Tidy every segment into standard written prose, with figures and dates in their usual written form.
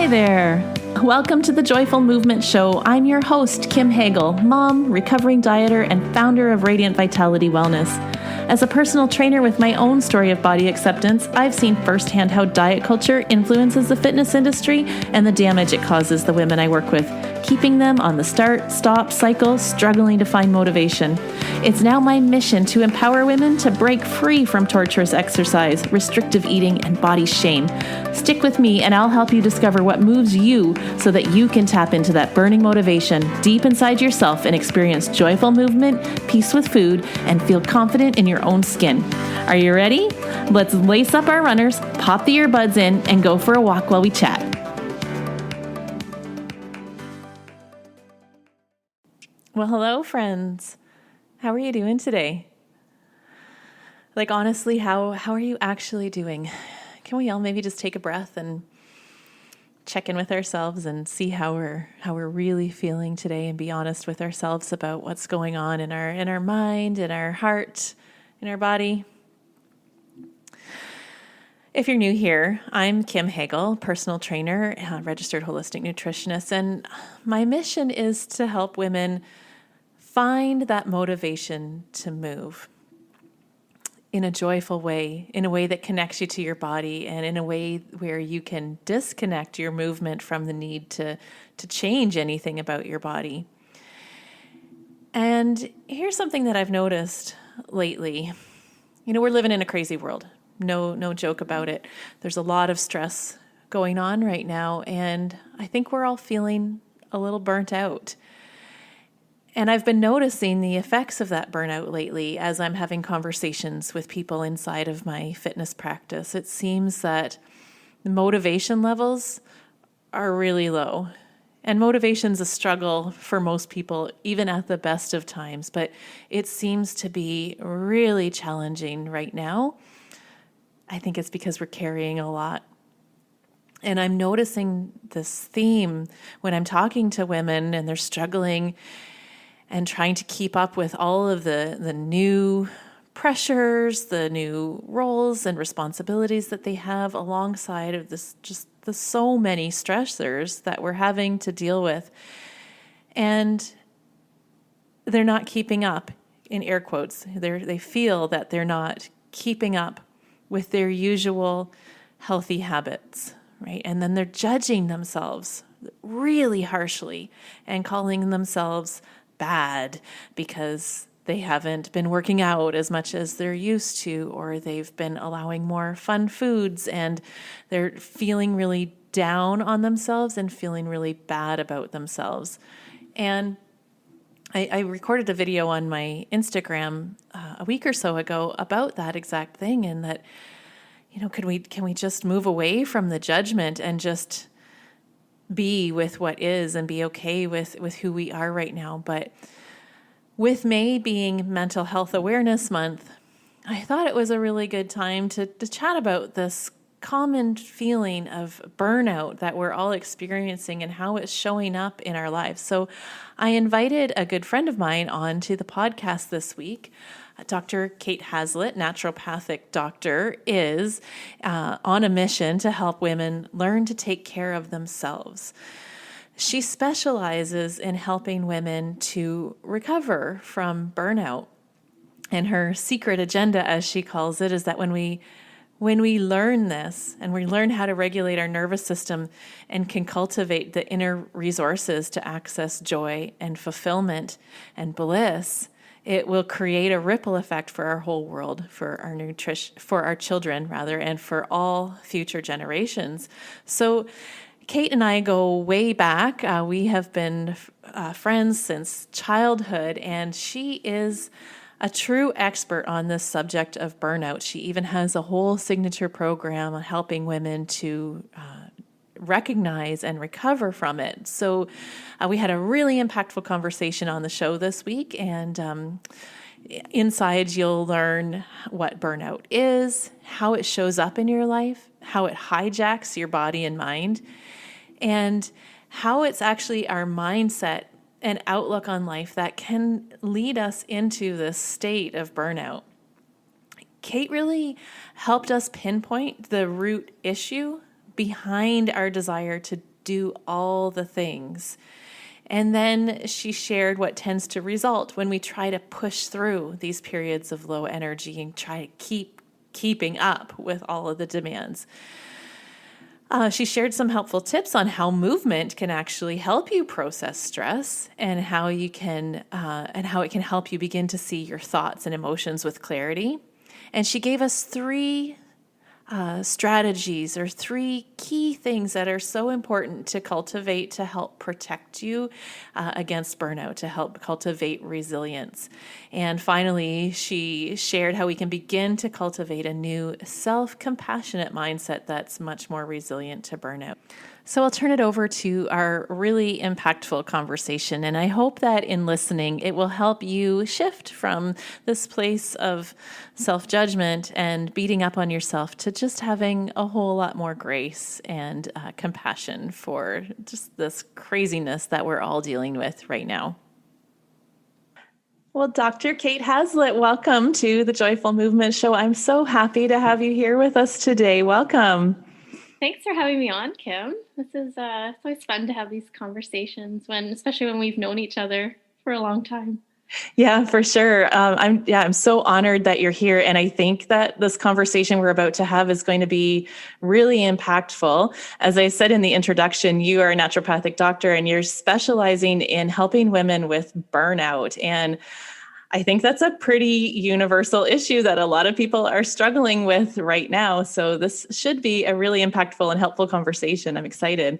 Hi there. Welcome to the Joyful Movement Show. I'm your host, Kim Hagel, mom, recovering dieter, and founder of Radiant Vitality Wellness. As a personal trainer with my own story of body acceptance, I've seen firsthand how diet culture influences the fitness industry and the damage it causes the women I work with, keeping them on the start-stop cycle, struggling to find motivation. It's now my mission to empower women to break free from torturous exercise, restrictive eating, and body shame. Stick with me and I'll help you discover what moves you so that you can tap into that burning motivation deep inside yourself and experience joyful movement, peace with food, and feel confident in your own skin. Are you ready? Let's lace up our runners, pop the earbuds in, and go for a walk while we chat. Well, hello, friends. How are you doing today? Like, honestly, how are you actually doing? Can we all maybe just take a breath and check in with ourselves and see how we're really feeling today, and be honest with ourselves about what's going on in our mind, in our heart, in our body? If you're new here, I'm Kim Hagel, personal trainer, registered holistic nutritionist, and my mission is to help women find that motivation to move in a joyful way, in a way that connects you to your body, and in a way where you can disconnect your movement from the need to change anything about your body. And here's something that I've noticed lately. You know, we're living in a crazy world. No joke about it. There's a lot of stress going on right now, and I think we're all feeling a little burnt out. And I've been noticing the effects of that burnout lately as I'm having conversations with people inside of my fitness practice. It seems that the motivation levels are really low. And motivation's a struggle for most people, even at the best of times, but it seems to be really challenging right now. I think it's because we're carrying a lot. And I'm noticing this theme when I'm talking to women and they're struggling and trying to keep up with all of the new pressures, the new roles and responsibilities that they have alongside of this, just the so many stressors that we're having to deal with. And they're not keeping up, in air quotes. They feel that they're not keeping up with their usual healthy habits, right? And then they're judging themselves really harshly and calling themselves bad because they haven't been working out as much as they're used to, or they've been allowing more fun foods, and they're feeling really down on themselves and feeling really bad about themselves. And I recorded a video on my Instagram a week or so ago about that exact thing, and that, you know, can we just move away from the judgment and just be with what is and be okay with who we are right now. But with May being Mental Health Awareness Month, I thought it was a really good time to chat about this common feeling of burnout that we're all experiencing and how it's showing up in our lives. So I invited a good friend of mine onto the podcast this week. Dr. Kate Haslett, naturopathic doctor, is on a mission to help women learn to take care of themselves. She specializes in helping women to recover from burnout. And her secret agenda, as she calls it, is that when we learn this and we learn how to regulate our nervous system and can cultivate the inner resources to access joy and fulfillment and bliss, it will create a ripple effect for our whole world, for our children, and for all future generations. So Kate and I go way back. We have been friends since childhood, and she is a true expert on this subject of burnout. She even has a whole signature program on helping women to recognize and recover from it. So we had a really impactful conversation on the show this week, and inside you'll learn what burnout is, how it shows up in your life, how it hijacks your body and mind, and how it's actually our mindset and outlook on life that can lead us into this state of burnout. Kate really helped us pinpoint the root issue behind our desire to do all the things. And then she shared what tends to result when we try to push through these periods of low energy and try to keeping up with all of the demands. She shared some helpful tips on how movement can actually help you process stress and how it can help you begin to see your thoughts and emotions with clarity. And she gave us three strategies or three key things that are so important to cultivate to help protect you against burnout, to help cultivate resilience. And finally, she shared how we can begin to cultivate a new self-compassionate mindset that's much more resilient to burnout. So I'll turn it over to our really impactful conversation, and I hope that in listening, it will help you shift from this place of self-judgment and beating up on yourself to just having a whole lot more grace and compassion for just this craziness that we're all dealing with right now. Well, Dr. Kate Haslett, welcome to the Joyful Movement Show. I'm so happy to have you here with us today. Welcome. Thanks for having me on, Kim. This is it's always fun to have these conversations especially when we've known each other for a long time. Yeah, for sure. I'm so honored that you're here. And I think that this conversation we're about to have is going to be really impactful. As I said in the introduction, you are a naturopathic doctor and you're specializing in helping women with burnout. And I think that's a pretty universal issue that a lot of people are struggling with right now. So this should be a really impactful and helpful conversation. I'm excited.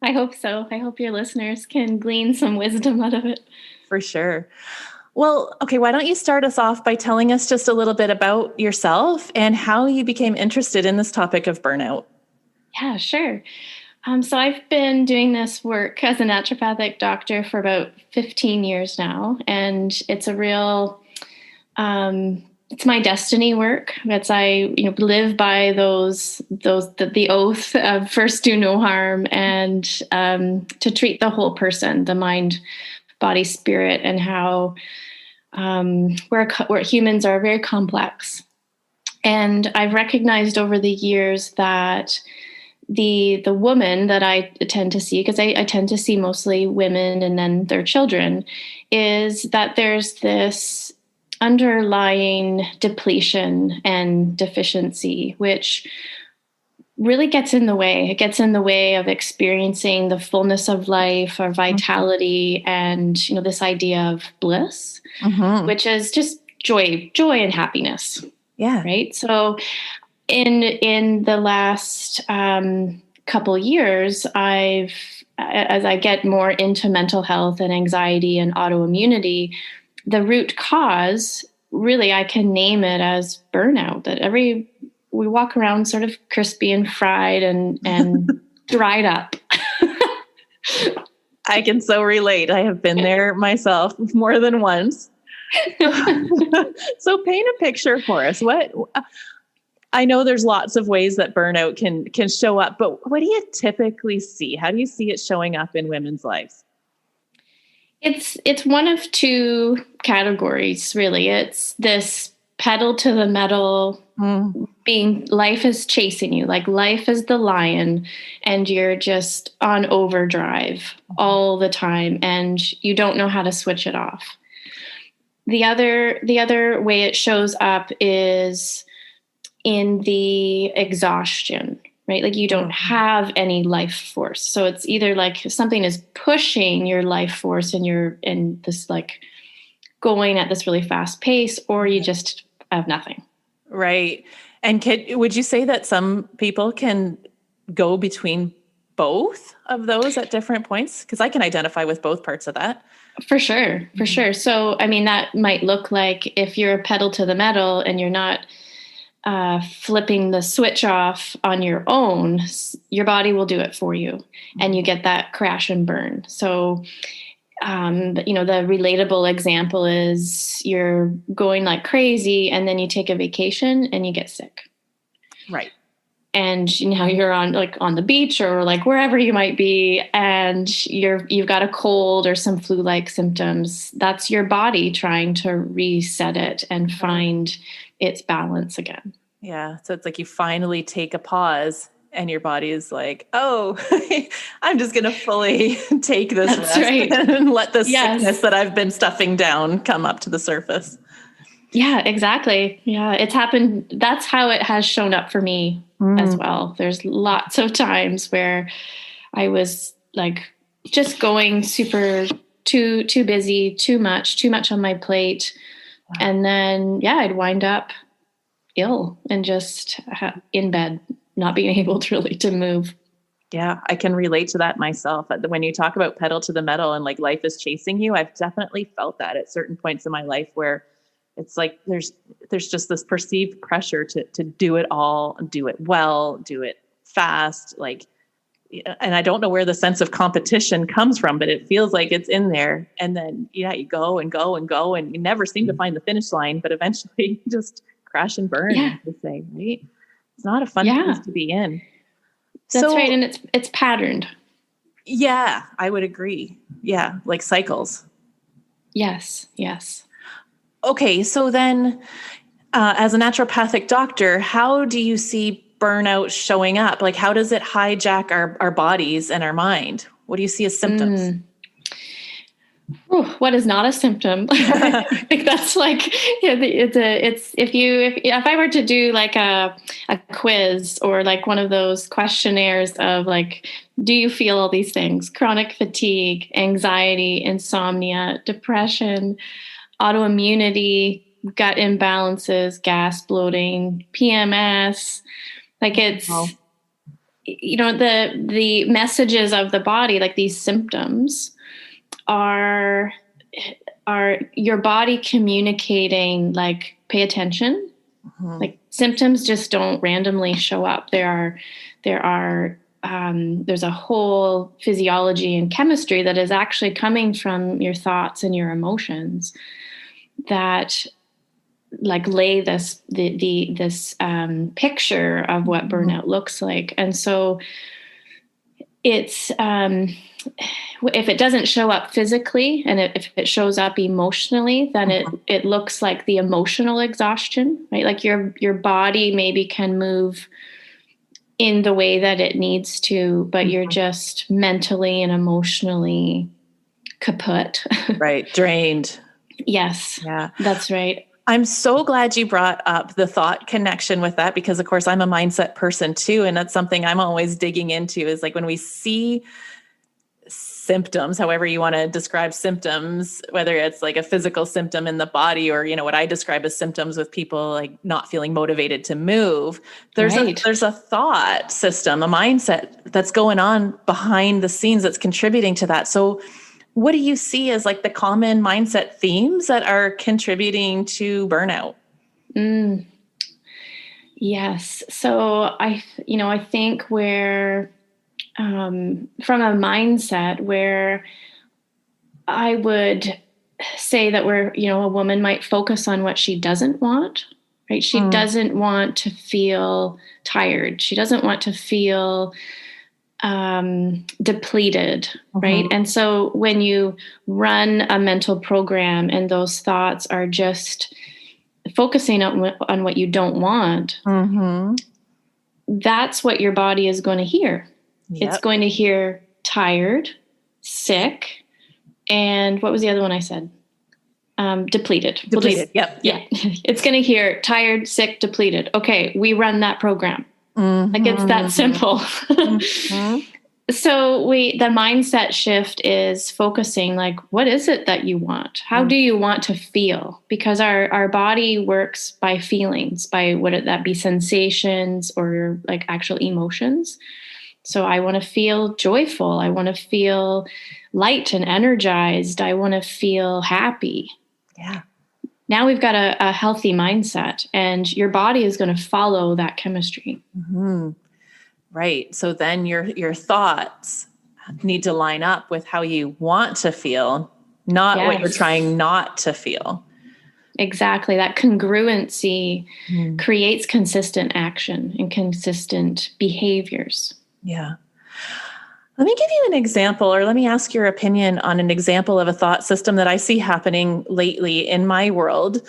I hope so. I hope your listeners can glean some wisdom out of it. For sure. Well, okay, why don't you start us off by telling us just a little bit about yourself and how you became interested in this topic of burnout? Yeah, sure. So I've been doing this work as a naturopathic doctor for about 15 years now, and it's a real, it's my destiny work. I live by the oath of first do no harm, and to treat the whole person, the mind, body, spirit, and how where humans are very complex. And I've recognized over the years that the woman that I tend to see, because I tend to see mostly women and then their children, is that there's this underlying depletion and deficiency, which really gets in the way. It gets in the way of experiencing the fullness of life or vitality and, this idea of bliss, which is just joy and happiness. Yeah. Right. So in the last couple years, as I get more into mental health and anxiety and autoimmunity, the root cause, really, I can name it as burnout. That we walk around sort of crispy and fried and dried up. I can so relate. I have been there myself more than once. So paint a picture for us. I know there's lots of ways that burnout can show up, but what do you typically see? How do you see it showing up in women's lives? It's one of two categories, really. It's this pedal to the metal, being life is chasing you, like life is the lion, and you're just on overdrive all the time, and you don't know how to switch it off. The other way it shows up is in the exhaustion, right? Like you don't have any life force. So it's either like something is pushing your life force and you're in this like going at this really fast pace, or you just have nothing. Right. And would you say that some people can go between both of those at different points? Because I can identify with both parts of that. For sure. So, that might look like if you're a pedal to the metal and you're not flipping the switch off on your own, your body will do it for you, and you get that crash and burn. So, the relatable example is you're going like crazy, and then you take a vacation and you get sick. Right. And you're on the beach or like wherever you might be, and you've got a cold or some flu-like symptoms. That's your body trying to reset it and find its balance again. Yeah. So it's like you finally take a pause and your body is like, oh, I'm just going to fully take this That's rest right. and let the Yes. sickness that I've been stuffing down come up to the surface. Yeah, exactly. Yeah, it's happened. That's how it has shown up for me as well. There's lots of times where I was like just going super too busy, too much on my plate. And then, I'd wind up ill and just in bed, not being able to move. Yeah, I can relate to that myself. When you talk about pedal to the metal and like life is chasing you, I've definitely felt that at certain points in my life where it's like there's just this perceived pressure to do it all, do it well, do it fast, like, and I don't know where the sense of competition comes from, but it feels like it's in there. And then, you go and go and go, and you never seem to find the finish line, but eventually you just crash and burn, Yeah. to say, right? It's not a fun place to be in. That's right. And it's patterned. Yeah, I would agree. Yeah. Like cycles. Yes. Okay. So then, as a naturopathic doctor, how do you see burnout showing up? Like, how does it hijack our bodies and our mind? What do you see as symptoms? Ooh, what is not a symptom? I think that's like, if I were to do like a quiz or like one of those questionnaires of like, do you feel all these things? Chronic fatigue, anxiety, insomnia, depression, autoimmunity, gut imbalances, gas, bloating, PMS. Like it's, the messages of the body, like these symptoms are your body communicating, like, pay attention. Like symptoms just don't randomly show up. There's a whole physiology and chemistry that is actually coming from your thoughts and your emotions that like lay this picture of what burnout looks like. And so it's if it doesn't show up physically and if it shows up emotionally, then it looks like the emotional exhaustion, right? Like your body maybe can move in the way that it needs to, but you're just mentally and emotionally kaput. Right. Drained. Yes. Yeah. That's right. I'm so glad you brought up the thought connection with that, because of course I'm a mindset person too. And that's something I'm always digging into, is like when we see symptoms, however you want to describe symptoms, whether it's like a physical symptom in the body or, what I describe as symptoms with people like not feeling motivated to move, there's a thought system, a mindset that's going on behind the scenes that's contributing to that. So what do you see as like the common mindset themes that are contributing to burnout? Yes. So I think where, from a mindset where I would say that a woman might focus on what she doesn't want, right? She doesn't want to feel tired. She doesn't want to feel depleted, right? And so when you run a mental program and those thoughts are just focusing on what you don't want, that's what your body is going to hear. Yep. It's going to hear tired, sick, and what was the other one I said? Depleted. Depleted. Yep. Yeah. It's going to hear tired, sick, depleted. Okay, we run that program. Like it's that simple. So the mindset shift is focusing like, what is it that you want? How do you want to feel? Because our body works by feelings, by that be sensations or like actual emotions. So I want to feel joyful. I want to feel light and energized. I want to feel happy. Yeah. Now we've got a healthy mindset, and your body is going to follow that chemistry. Right. So then your thoughts need to line up with how you want to feel, not what you're trying not to feel. Exactly. That congruency creates consistent action and consistent behaviors. Yeah. Let me give you an example, or let me ask your opinion on an example of a thought system that I see happening lately in my world.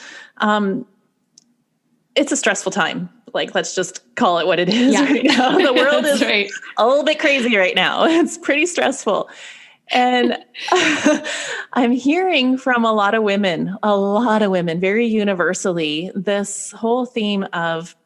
It's a stressful time. Like, let's just call it what it is Yeah. right now. The world is right. a little bit crazy right now. It's pretty stressful. And I'm hearing from a lot of women, very universally, this whole theme of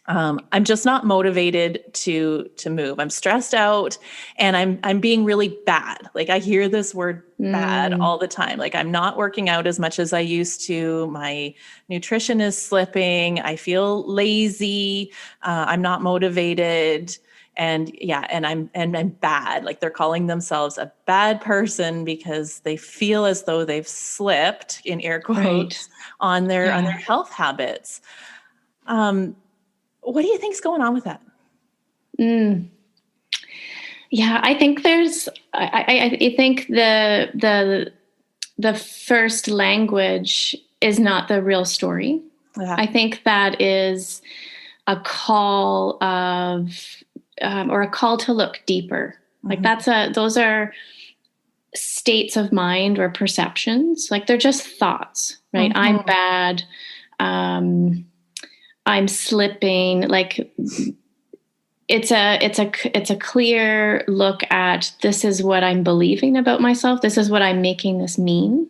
I'm just not motivated to move. I'm stressed out and I'm being really bad. Like I hear this word bad all the time. Like I'm not working out as much as I used to. My nutrition is slipping. I feel lazy. I'm not motivated. And I'm bad. Like they're calling themselves a bad person because they feel as though they've slipped, in air quotes, on their health habits. What do you think's going on with that? Yeah, I think I think the first language is not the real story. Yeah. I think that is a call or a call to look deeper. Like those are states of mind or perceptions. Like they're just thoughts, right? I'm bad. I'm slipping. Like it's a clear look at, this is what I'm believing about myself. This is what I'm making this mean.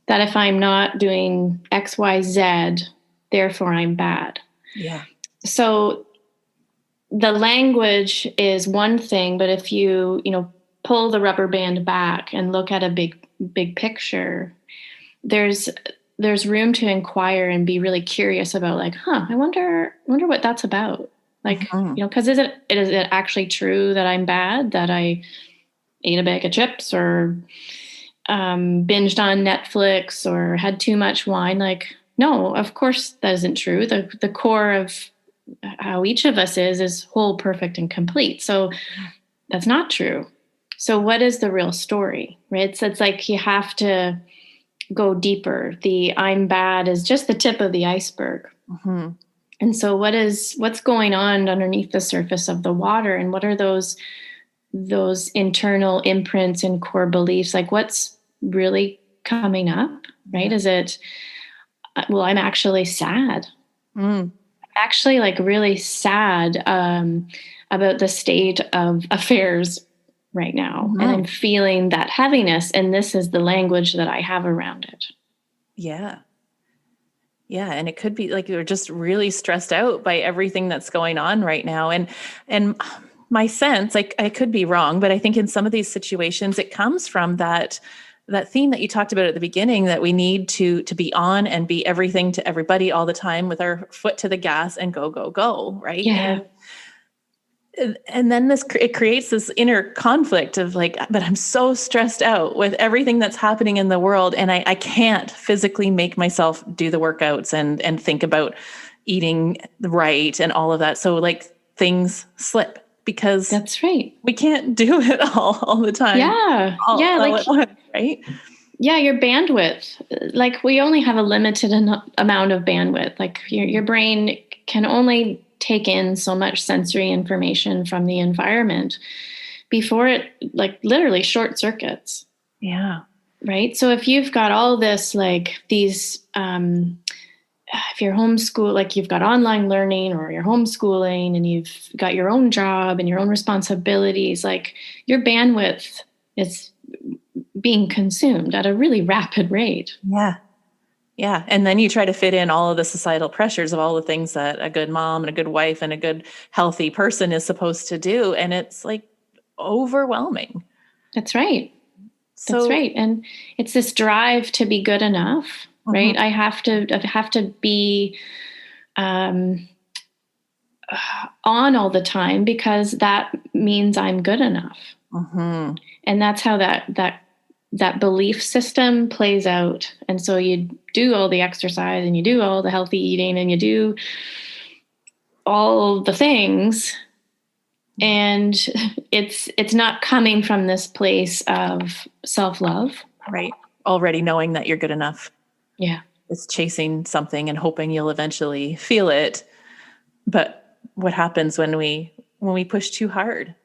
That if I'm not doing X, Y, Z, therefore I'm bad. Yeah. So the language is one thing, but if you pull the rubber band back and look at a big picture, there's room to inquire and be really curious about, like, I wonder what that's about. Like, because is it actually true that I'm bad, that I ate a bag of chips or binged on Netflix or had too much wine? Like, no, of course that isn't true. The core of how each of us is whole, perfect, and complete. So that's not true. So what is the real story, right? So it's like you have to go deeper. The I'm bad is just the tip of the iceberg. And so what's going on underneath the surface of the water, and what are those internal imprints and core beliefs? Like what's really coming up, right? Is it, well, I'm actually sad. Actually, like really sad about the state of affairs right now. And I'm feeling that heaviness, and this is the language that I have around it. Yeah. Yeah. And it could be like you're just really stressed out by everything that's going on right now. And my sense, like I could be wrong, but I think in some of these situations, it comes from that theme that you talked about at the beginning, that we need to be on and be everything to everybody all the time with our foot to the gas and go, go, go. Right. Yeah. And then it creates this inner conflict of like, but I'm so stressed out with everything that's happening in the world. And I can't physically make myself do the workouts and think about eating right and all of that. So like things slip because that's right. We can't do it all the time. Yeah. All at once, right? Yeah. Your bandwidth, like we only have a limited amount of bandwidth. Like your brain can only take in so much sensory information from the environment before it like literally short circuits. Yeah. Right. So if you've got all this, like these, if you're homeschool, like you've got online learning or you're homeschooling and you've got your own job and your own responsibilities, like your bandwidth is being consumed at a really rapid rate. Yeah. Yeah. And then you try to fit in all of the societal pressures of all the things that a good mom and a good wife and a good healthy person is supposed to do. And it's like overwhelming. That's right. That's right. And it's this drive to be good enough, right? I have to be on all the time because that means I'm good enough. And that's how that belief system plays out. And so you do all the exercise and you do all the healthy eating and you do all the things. And it's not coming from this place of self-love. Right. Already knowing that you're good enough. Yeah. It's chasing something and hoping you'll eventually feel it. But what happens when we push too hard?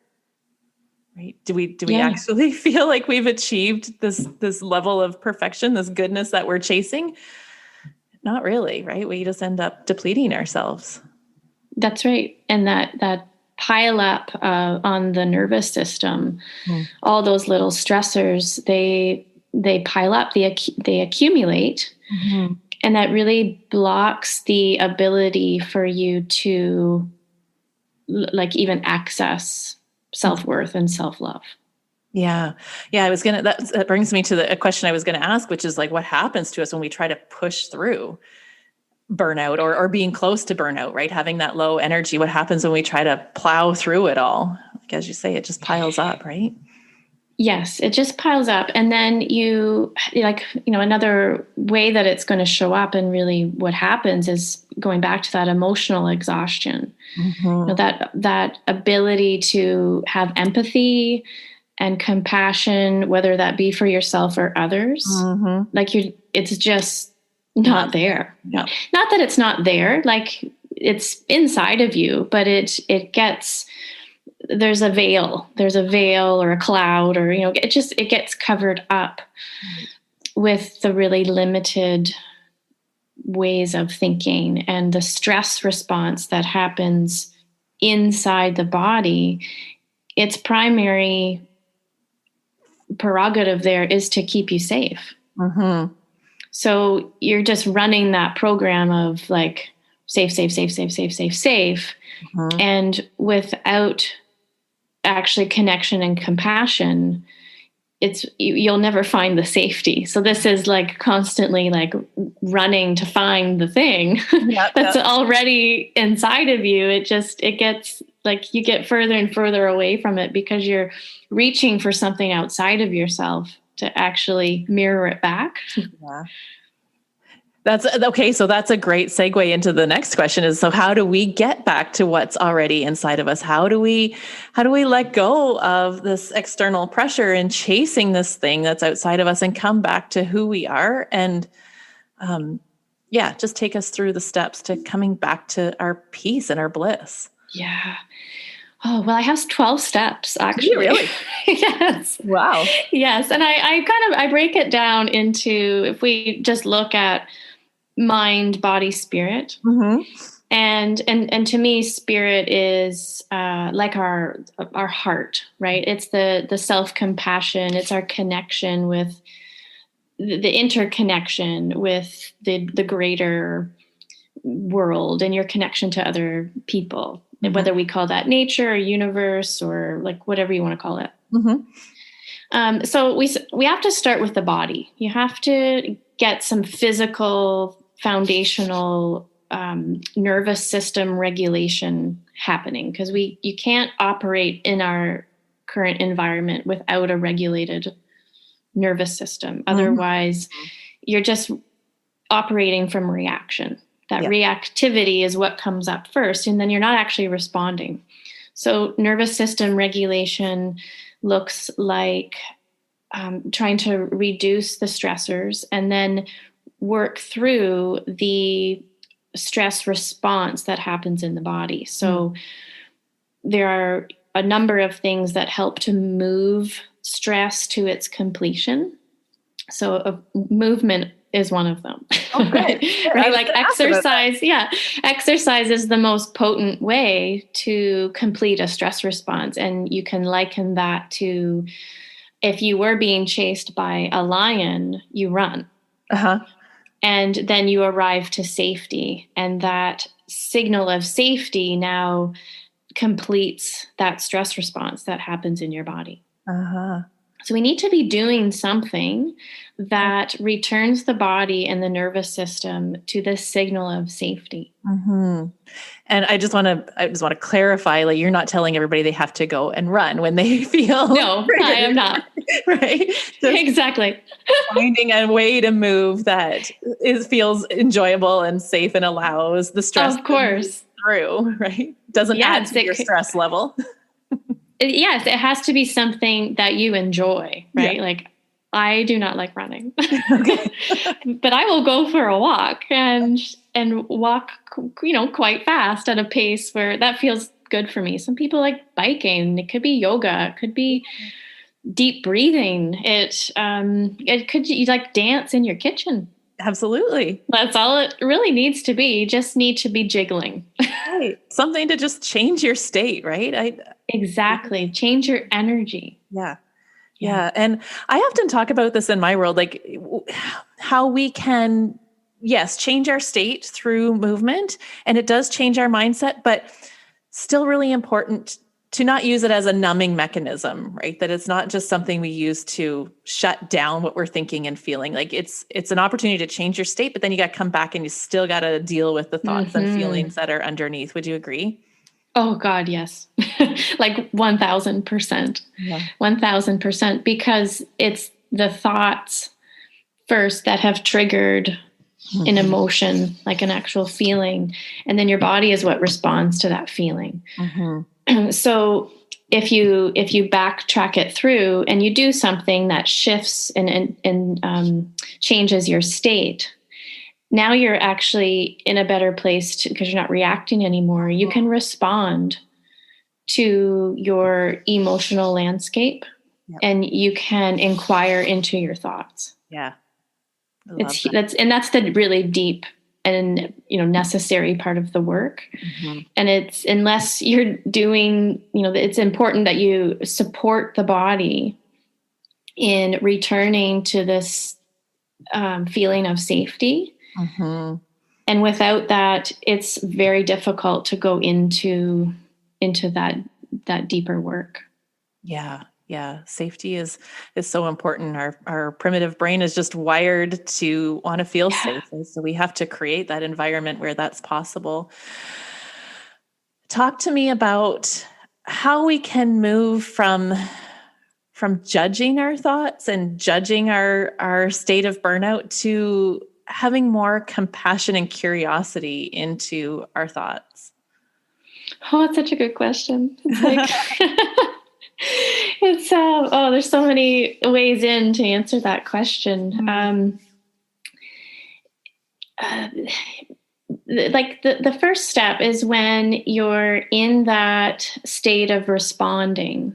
Right? Do we actually feel like we've achieved this level of perfection, this goodness that we're chasing? Not really, right? We just end up depleting ourselves. That's right. And that pile up on the nervous system, all those little stressors, they pile up, they accumulate, and that really blocks the ability for you to like even access self-worth and self-love. Yeah. Yeah. That brings me to a question I was going to ask, which is like, what happens to us when we try to push through burnout or being close to burnout, right? Having that low energy. What happens when we try to plow through it all? Like, as you say, it just piles up, right? Yes, it just piles up. And then another way that it's going to show up and really what happens is going back to that emotional exhaustion. That ability to have empathy and compassion, whether that be for yourself or others. It's just not there. Yeah. Not that it's not there, like it's inside of you, but it gets, there's a veil or a cloud, or, it gets covered up with the really limited ways of thinking and the stress response that happens inside the body. Its primary prerogative there is to keep you safe. So you're just running that program of like safe, safe, safe, safe, safe, safe, safe. And without actually connection and compassion, you'll never find the safety. So this is like constantly like running to find the thing that's already inside of you. It gets like you get further and further away from it because you're reaching for something outside of yourself to actually mirror it back. Yeah. That's okay. So that's a great segue into the next question is, so how do we get back to what's already inside of us? How do we let go of this external pressure and chasing this thing that's outside of us and come back to who we are? And, just take us through the steps to coming back to our peace and our bliss. Yeah. Oh, well, I have 12 steps actually. Really? Yes. Wow. Yes. And I break it down into, if we just look at mind, body, spirit. And to me, spirit is like our heart, right? It's the self-compassion. It's our connection with the interconnection with the greater world and your connection to other people, whether we call that nature or universe or like whatever you want to call it. So we have to start with the body. You have to get some physical foundational nervous system regulation happening, because you can't operate in our current environment without a regulated nervous system. Otherwise, you're just operating from reaction. That reactivity is what comes up first, and then you're not actually responding. So nervous system regulation looks like trying to reduce the stressors and then work through the stress response that happens in the body. So there are a number of things that help to move stress to its completion. So movement is one of them. Oh, good. Right? Like exercise. Yeah. Exercise is the most potent way to complete a stress response. And you can liken that to if you were being chased by a lion, you run. And then you arrive to safety. And that signal of safety now completes that stress response that happens in your body. So we need to be doing something that returns the body and the nervous system to this signal of safety. And I just want to clarify, like, you're not telling everybody they have to go and run when they feel. No, I am not. Right. Exactly. Finding a way to move that feels enjoyable and safe and allows the stress of course through, right? Doesn't add to your stress level. Yes, it has to be something that you enjoy, right? Like, I do not like running, but I will go for a walk and walk, quite fast at a pace where that feels good for me. Some people like biking. It could be yoga. It could be deep breathing. It could, you like dance in your kitchen. Absolutely. That's all it really needs to be. You just need to be jiggling. Right. Something to just change your state, right? Exactly. Change your energy. Yeah. Yeah. Yeah. And I often talk about this in my world, like how we can, yes, change our state through movement. And it does change our mindset, but still really important to not use it as a numbing mechanism, right? That it's not just something we use to shut down what we're thinking and feeling. Like it's an opportunity to change your state, but then you got to come back and you still got to deal with the thoughts and feelings that are underneath. Would you agree? Oh God, yes. Like 1000%. Yeah. 1000%, because it's the thoughts first that have triggered an emotion, like an actual feeling. And then your body is what responds to that feeling. So if you backtrack it through and you do something that shifts and changes your state, now you're actually in a better place because you're not reacting anymore. You can respond to your emotional landscape. Yep. And you can inquire into your thoughts. Yeah. That's the really deep and necessary part of the work. And it's, unless you're doing, it's important that you support the body in returning to this feeling of safety. And without that, it's very difficult to go into that deeper work. Yeah. Yeah. Safety is so important. Our primitive brain is just wired to want to feel safe. And so we have to create that environment where that's possible. Talk to me about how we can move from judging our thoughts and judging our state of burnout to having more compassion and curiosity into our thoughts. Oh, that's such a good question. It's like, it's there's so many ways in to answer that question. Like the first step is when you're in that state of responding.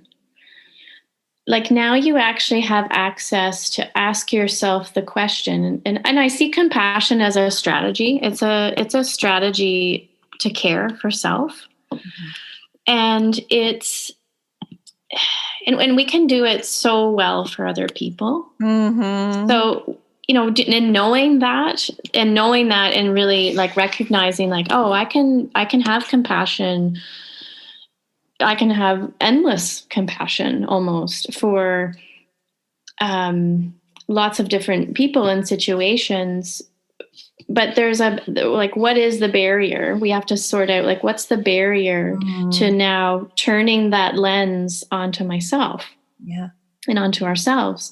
Like now you actually have access to ask yourself the question, and I see compassion as a strategy. It's a strategy to care for self, and and we can do it so well for other people. So and knowing that and really like recognizing like, oh, I can have compassion. I can have endless compassion almost for lots of different people and situations. But there's what is the barrier? We have to sort out like, what's the barrier to now turning that lens onto myself and onto ourselves.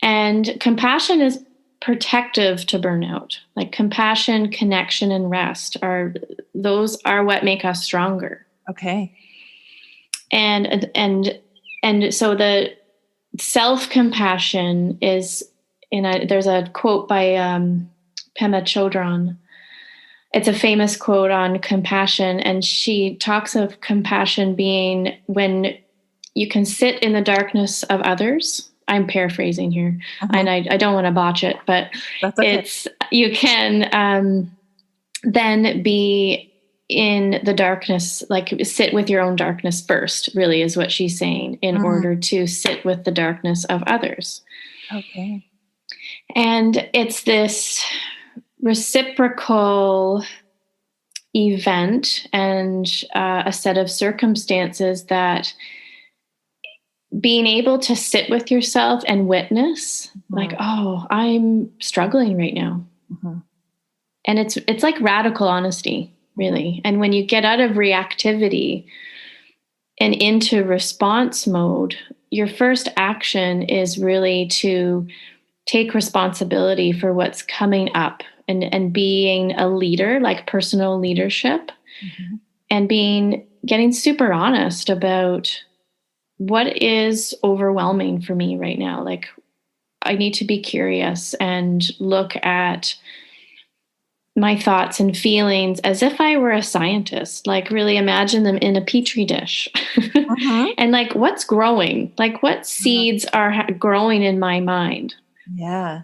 And compassion is protective to burnout. Like compassion, connection, and rest are what make us stronger. Okay. And so the self-compassion is there's a quote by Pema Chodron. It's a famous quote on compassion, and she talks of compassion being when you can sit in the darkness of others. I'm paraphrasing here, and I don't want to botch it, but that's okay. You can then be in the darkness, like sit with your own darkness first, really is what she's saying, in order to sit with the darkness of others. Okay. And it's this reciprocal event and a set of circumstances that being able to sit with yourself and witness like, oh, I'm struggling right now. And it's like radical honesty, really. And when you get out of reactivity and into response mode, your first action is really to take responsibility for what's coming up and being a leader, like personal leadership, and getting super honest about what is overwhelming for me right now. Like I need to be curious and look at my thoughts and feelings as if I were a scientist, like really imagine them in a petri dish and like what's growing, like what seeds are growing in my mind. Yeah.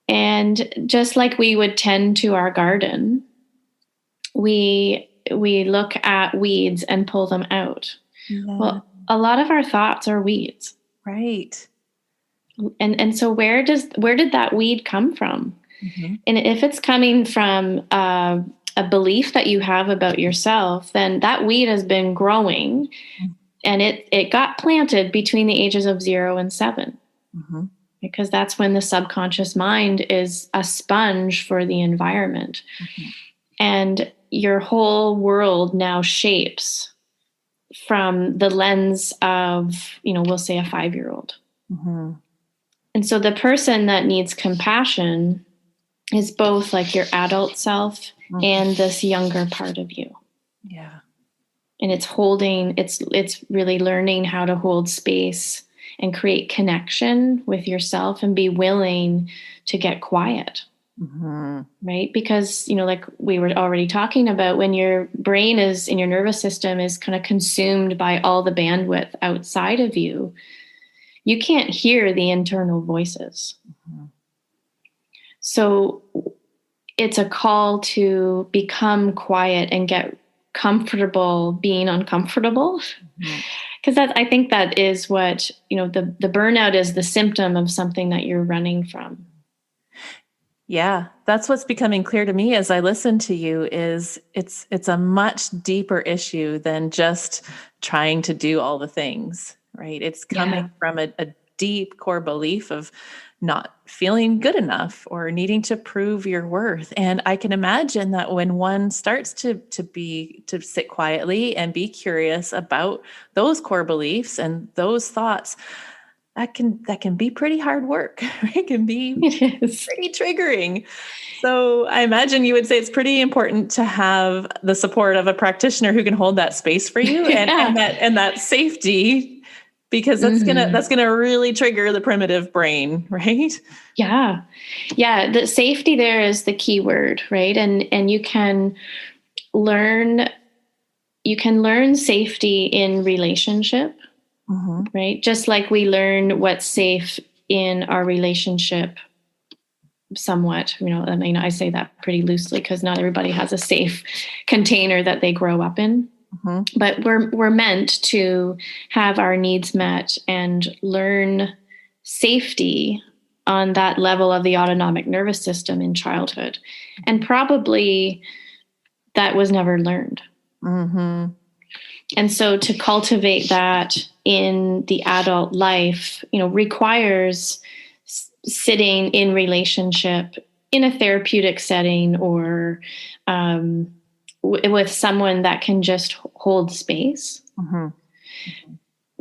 And just like we would tend to our garden, we look at weeds and pull them out. Yeah. Well, a lot of our thoughts are weeds. Right. And so where did that weed come from? Mm-hmm. And if it's coming from a belief that you have about yourself, then that weed has been growing, and it got planted between the ages of 0 and 7. Mm-hmm. Because that's when the subconscious mind is a sponge for the environment. Mm-hmm. And your whole world now shapes from the lens of, we'll say a 5-year-old. Mm-hmm. And so the person that needs compassion is both like your adult self mm-hmm. and this younger part of you. Yeah. And it's really learning how to hold space and create connection with yourself and be willing to get quiet. Mm-hmm. Right? Because, like we were already talking about, when your brain is in your nervous system is kind of consumed by all the bandwidth outside of you, you can't hear the internal voices. Mm-hmm. So it's a call to become quiet and get comfortable being uncomfortable. Because I think that is what, the burnout is the symptom of something that you're running from. Yeah, that's what's becoming clear to me as I listen to you is it's a much deeper issue than just trying to do all the things, right? It's coming from a deep core belief of not feeling good enough or needing to prove your worth. And I can imagine that when one starts to sit quietly and be curious about those core beliefs and those thoughts, that can be pretty hard work. It can be pretty triggering. So I imagine you would say it's pretty important to have the support of a practitioner who can hold that space for you and that safety, because that's gonna really trigger the primitive brain, right? Yeah. The safety there is the key word, right? And you can learn safety in relationship. Mm-hmm. Right? Just like we learn what's safe in our relationship somewhat, I say that pretty loosely because not everybody has a safe container that they grow up in. Mm-hmm. But we're meant to have our needs met and learn safety on that level of the autonomic nervous system in childhood. And probably that was never learned. Mm-hmm. And so to cultivate that in the adult life, requires sitting in relationship in a therapeutic setting or with someone that can just hold space. Mm-hmm.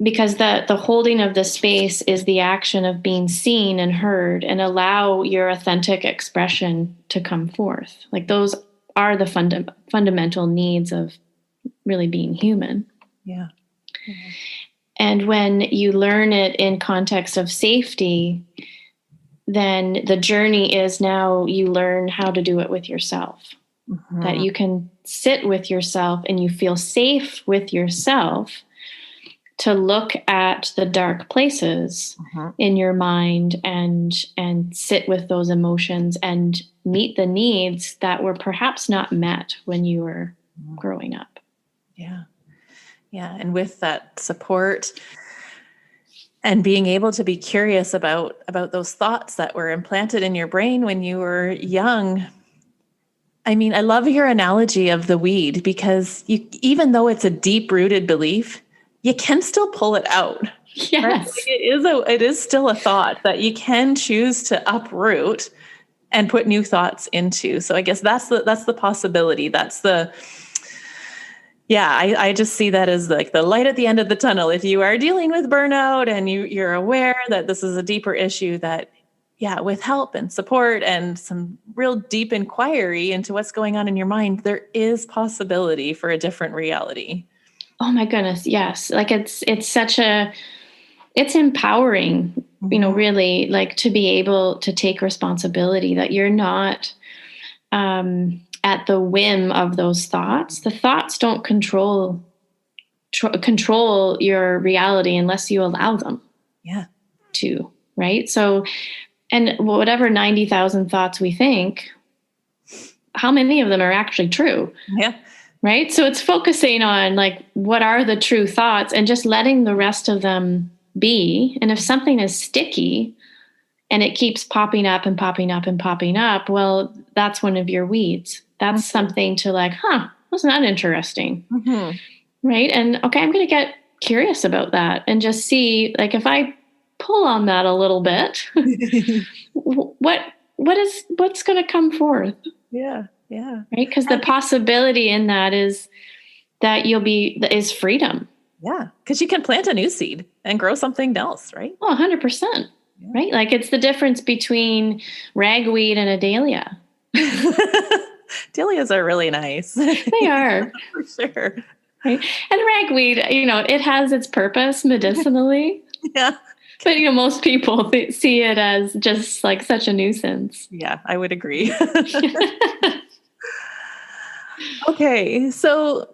Because the holding of the space is the action of being seen and heard and allow your authentic expression to come forth. Like those are the fundamental needs of really being human. Yeah. Mm-hmm. And when you learn it in context of safety, then the journey is now you learn how to do it with yourself. Mm-hmm. That you can sit with yourself and you feel safe with yourself to look at the dark places in your mind and sit with those emotions and meet the needs that were perhaps not met when you were growing up. Yeah. Yeah. And with that support and being able to be curious about those thoughts that were implanted in your brain when you were young. I mean, I love your analogy of the weed because even though it's a deep-rooted belief, you can still pull it out. Yes. Right? Like it is still a thought that you can choose to uproot and put new thoughts into. So I guess that's the possibility. I just see that as like the light at the end of the tunnel. If you are dealing with burnout and you're aware that this is a deeper issue, that with help and support and some real deep inquiry into what's going on in your mind, there is possibility for a different reality. Oh my goodness. Yes. Like it's empowering, really like to be able to take responsibility that you're not, at the whim of those thoughts. The thoughts don't control your reality unless you allow them to, right? So And whatever 90,000 thoughts we think, how many of them are actually true? Yeah. Right. So it's focusing on like, what are the true thoughts and just letting the rest of them be. And if something is sticky and it keeps popping up and popping up and popping up, well, that's one of your weeds. That's something to like, wasn't that interesting? Mm-hmm. Right. And okay, I'm going to get curious about that and just see, like, if I pull on that a little bit, what's going to come forth? Yeah. Yeah. Right. Because the possibility in that is that is freedom. Yeah. Because you can plant a new seed and grow something else, right? Oh, 100%. Yeah. Right. Like, it's the difference between ragweed and a dahlia. Dahlias are really nice. They are. For sure. Right. And ragweed, it has its purpose medicinally. Yeah. But, most people see it as just like such a nuisance. Yeah, I would agree. Okay. So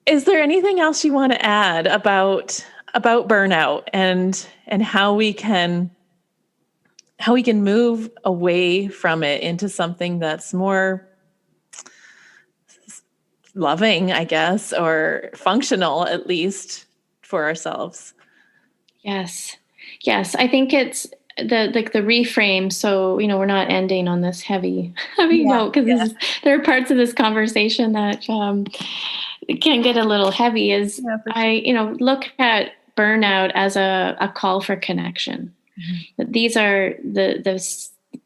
is there anything else you want to add about burnout and how we can move away from it into something that's more loving, I guess, or functional, at least for ourselves? Yes. I think it's the reframe. So, we're not ending on this heavy note, because there are parts of this conversation that can get a little heavy. Look at burnout as a call for connection. Mm-hmm. These are the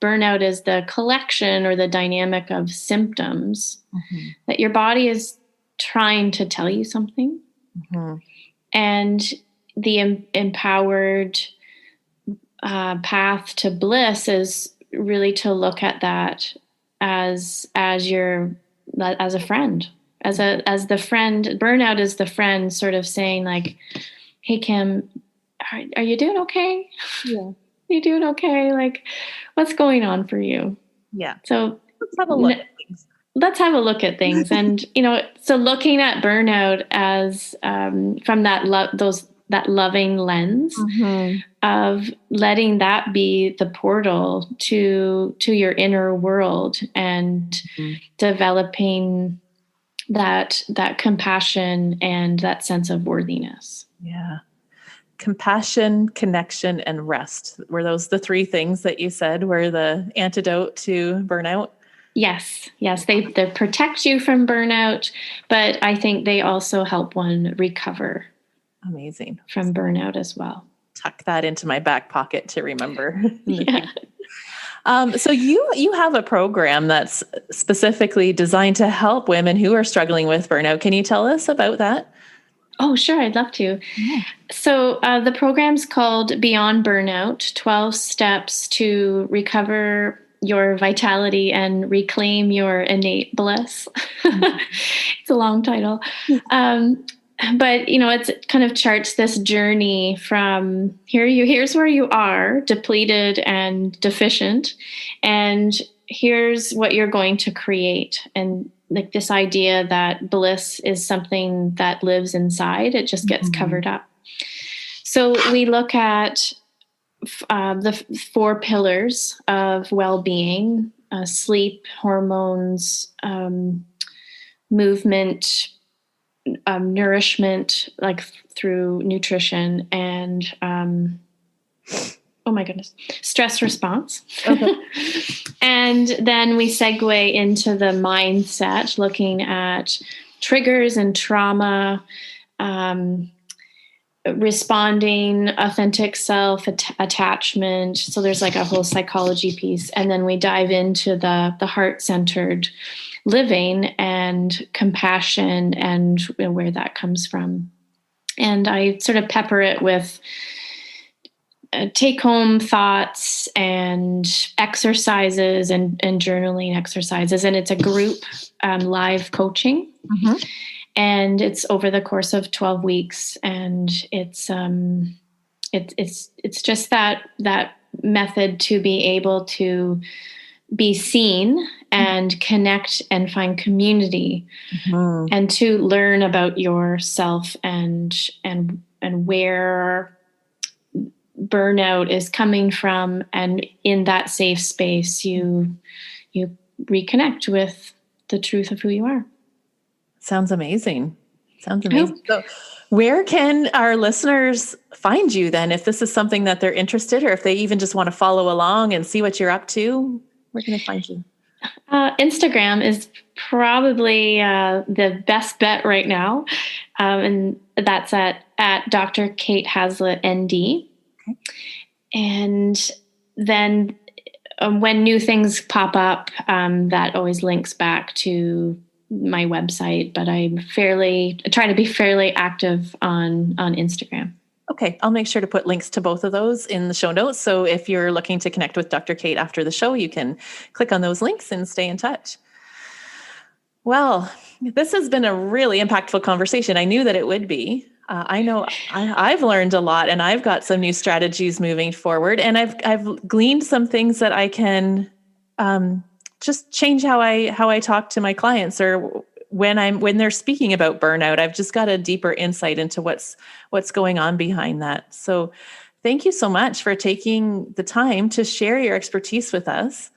burnout is the collection or the dynamic of symptoms that your body is trying to tell you something. Mm-hmm. And the empowered path to bliss is really to look at that as a friend, as the friend. Burnout is the friend sort of saying like, "Hey, Kim, are you doing okay? Yeah, you doing okay? Like, what's going on for you?" Yeah. So let's have a look at things. Let's have a look at things, and so looking at burnout as from that loving lens of letting that be the portal to your inner world and developing that compassion and that sense of worthiness. Yeah. Compassion, connection, and rest. Were those the three things that you said were the antidote to burnout? Yes. They protect you from burnout, but I think they also help one recover. Amazing. From burnout as well. Tuck that into my back pocket to remember. Yeah. So you have a program that's specifically designed to help women who are struggling with burnout. Can you tell us about that? Oh, sure. I'd love to. Yeah. So the program's called Beyond Burnout, 12 Steps to Recover Your Vitality and Reclaim Your Innate Bliss. It's a long title. But, it kind of charts this journey from here's where you are, depleted and deficient, and here's what you're going to create. And like this idea that bliss is something that lives inside, it just gets covered up. So we look at the 4 pillars of well-being, sleep, hormones, movement, nourishment, like through nutrition, and oh my goodness, stress response. Okay. And then we segue into the mindset, looking at triggers and trauma, responding, authentic self, attachment. So there's like a whole psychology piece. And then we dive into the heart-centered living and compassion and where that comes from. And I sort of pepper it with take-home thoughts and exercises and journaling exercises. And it's a group live coaching. Mm-hmm. And it's over the course of 12 weeks. And it's just that method to be able to be seen and connect and find community, and to learn about yourself and where burnout is coming from, and in that safe space, you reconnect with the truth of who you are. Sounds amazing. Sounds I amazing. hope- So where can our listeners find you then, if this is something that they're interested, or if they even just want to follow along and see what you're up to? Where can they find you? Instagram is probably the best bet right now. And that's at Dr. Kate Haslett, ND. Okay. And then when new things pop up, that always links back to my website. But I try to be fairly active on Instagram. Okay, I'll make sure to put links to both of those in the show notes. So if you're looking to connect with Dr. Kate after the show, you can click on those links and stay in touch. Well, this has been a really impactful conversation. I knew that it would be. I know I've learned a lot, and I've got some new strategies moving forward, and I've gleaned some things that I can just change how I talk to my clients, or when they're speaking about burnout. I've just got a deeper insight into what's going on behind that. So thank you so much for taking the time to share your expertise with us.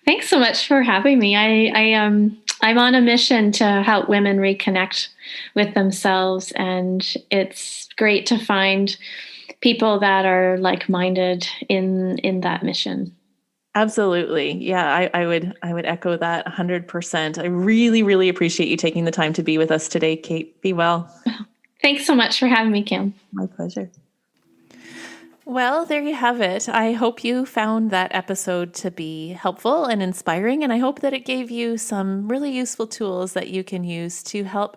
Thanks so much for having me. I'm on a mission to help women reconnect with themselves, and it's great to find people that are like-minded in that mission. Absolutely. Yeah, I would echo that 100%. I really, really appreciate you taking the time to be with us today, Kate. Be well. Thanks so much for having me, Kim. My pleasure. Well, there you have it. I hope you found that episode to be helpful and inspiring, and I hope that it gave you some really useful tools that you can use to help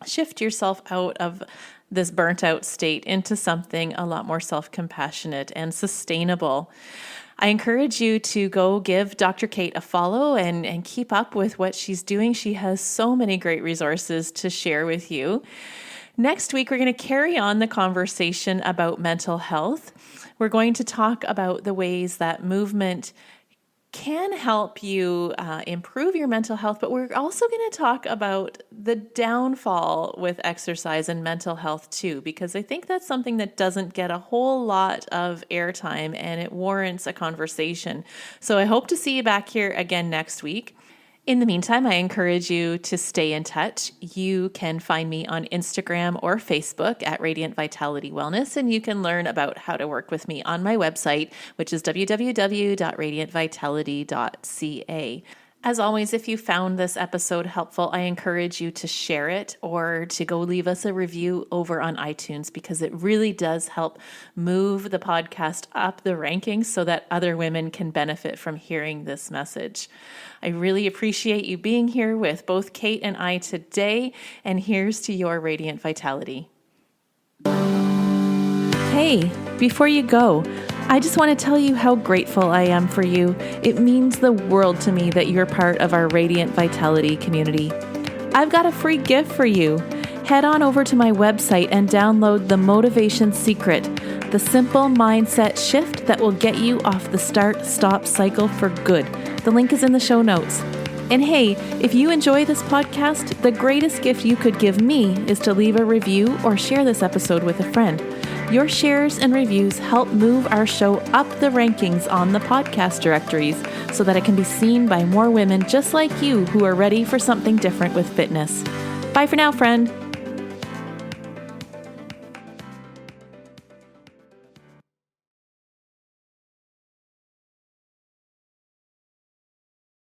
shift yourself out of this burnt out state into something a lot more self-compassionate and sustainable. I encourage you to go give Dr. Kate a follow and keep up with what she's doing. She has so many great resources to share with you. Next week, we're going to carry on the conversation about mental health. We're going to talk about the ways that movement can help you improve your mental health, but we're also going to talk about the downfall with exercise and mental health too, because I think that's something that doesn't get a whole lot of airtime, and it warrants a conversation. So I hope to see you back here again next week. In the meantime, I encourage you to stay in touch. You can find me on Instagram or Facebook at Radiant Vitality Wellness, and you can learn about how to work with me on my website, which is www.radiantvitality.ca. As always, if you found this episode helpful, I encourage you to share it or to go leave us a review over on iTunes, because it really does help move the podcast up the rankings so that other women can benefit from hearing this message. I really appreciate you being here with both Kate and I today, and here's to your radiant vitality. Hey, before you go, I just want to tell you how grateful I am for you. It means the world to me that you're part of our Radiant Vitality community. I've got a free gift for you. Head on over to my website and download the Motivation Secret, the simple mindset shift that will get you off the start-stop cycle for good. The link is in the show notes. And hey, if you enjoy this podcast, the greatest gift you could give me is to leave a review or share this episode with a friend. Your shares and reviews help move our show up the rankings on the podcast directories so that it can be seen by more women just like you who are ready for something different with fitness. Bye for now, friend.